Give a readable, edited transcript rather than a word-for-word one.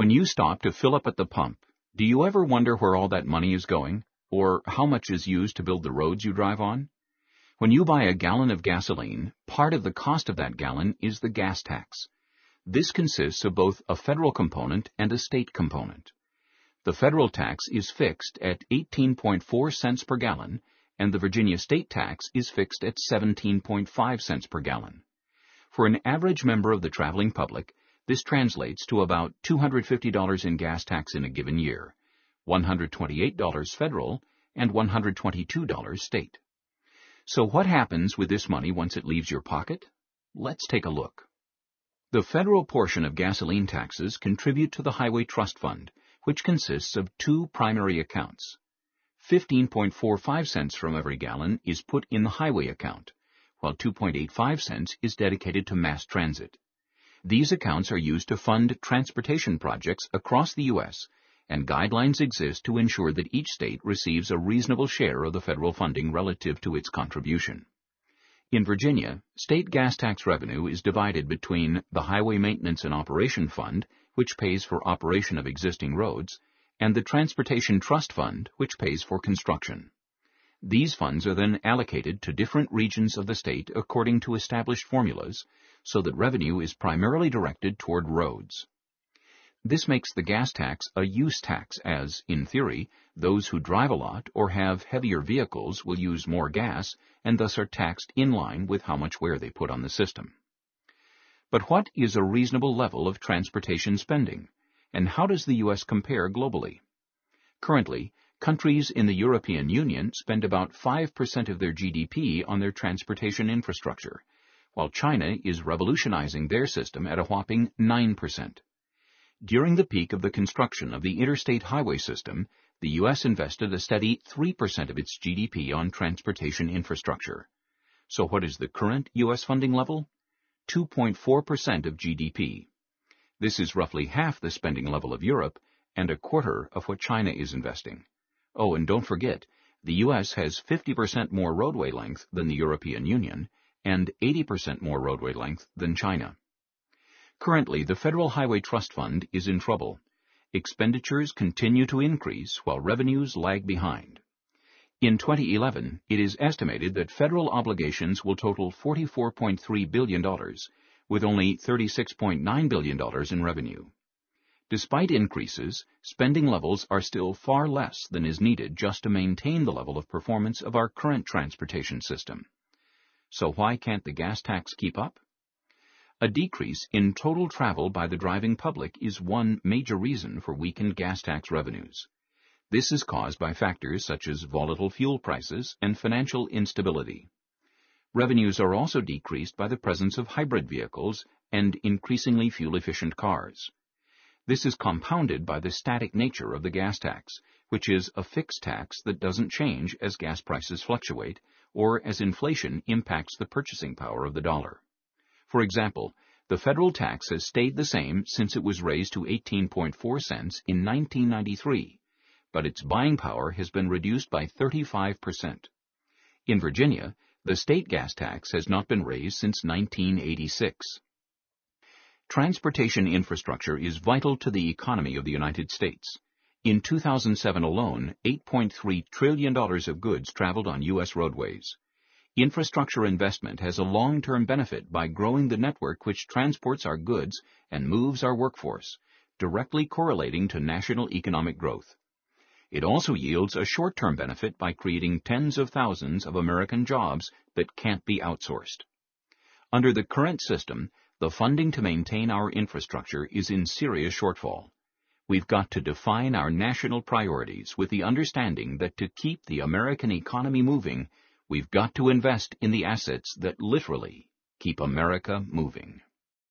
When you stop to fill up at the pump, do you ever wonder where all that money is going, or how much is used to build the roads you drive on? When you buy a gallon of gasoline, part of the cost of that gallon is the gas tax. This consists of both a federal component and a state component. The federal tax is fixed at 18.4 cents per gallon, and the Virginia state tax is fixed at 17.5 cents per gallon. For an average member of the traveling public, this translates to about $250 in gas tax in a given year, $128 federal, and $122 state. So what happens with this money once it leaves your pocket? Let's take a look. The federal portion of gasoline taxes contribute to the Highway Trust Fund, which consists of two primary accounts. 15.45 cents from every gallon is put in the highway account, while 2.85 cents is dedicated to mass transit. These accounts are used to fund transportation projects across the U.S., and guidelines exist to ensure that each state receives a reasonable share of the federal funding relative to its contribution. In Virginia, state gas tax revenue is divided between the Highway Maintenance and Operation Fund, which pays for operation of existing roads, and the Transportation Trust Fund, which pays for construction. These funds are then allocated to different regions of the state according to established formulas, so that revenue is primarily directed toward roads. This makes the gas tax a use tax as, in theory, those who drive a lot or have heavier vehicles will use more gas and thus are taxed in line with how much wear they put on the system. But what is a reasonable level of transportation spending, and how does the U.S. compare globally? Currently, countries in the European Union spend about 5% of their GDP on their transportation infrastructure, while China is revolutionizing their system at a whopping 9%. During the peak of the construction of the interstate highway system, the U.S. invested a steady 3% of its GDP on transportation infrastructure. So what is the current U.S. funding level? 2.4% of GDP. This is roughly half the spending level of Europe and a quarter of what China is investing. Oh, and don't forget, the U.S. has 50% more roadway length than the European Union and 80% more roadway length than China. Currently, the Federal Highway Trust Fund is in trouble. Expenditures continue to increase while revenues lag behind. In 2011, it is estimated that federal obligations will total $44.3 billion, with only $36.9 billion in revenue. Despite increases, spending levels are still far less than is needed just to maintain the level of performance of our current transportation system. So why can't the gas tax keep up? A decrease in total travel by the driving public is one major reason for weakened gas tax revenues. This is caused by factors such as volatile fuel prices and financial instability. Revenues are also decreased by the presence of hybrid vehicles and increasingly fuel-efficient cars. This is compounded by the static nature of the gas tax, which is a fixed tax that doesn't change as gas prices fluctuate or as inflation impacts the purchasing power of the dollar. For example, the federal tax has stayed the same since it was raised to 18.4 cents in 1993, but its buying power has been reduced by 35%. In Virginia, the state gas tax has not been raised since 1986. Transportation infrastructure is vital to the economy of the United States. In 2007 alone, $8.3 trillion of goods traveled on U.S. roadways. Infrastructure investment has a long-term benefit by growing the network which transports our goods and moves our workforce, directly correlating to national economic growth. It also yields a short-term benefit by creating tens of thousands of American jobs that can't be outsourced. Under the current system, the funding to maintain our infrastructure is in serious shortfall. We've got to define our national priorities with the understanding that to keep the American economy moving, we've got to invest in the assets that literally keep America moving.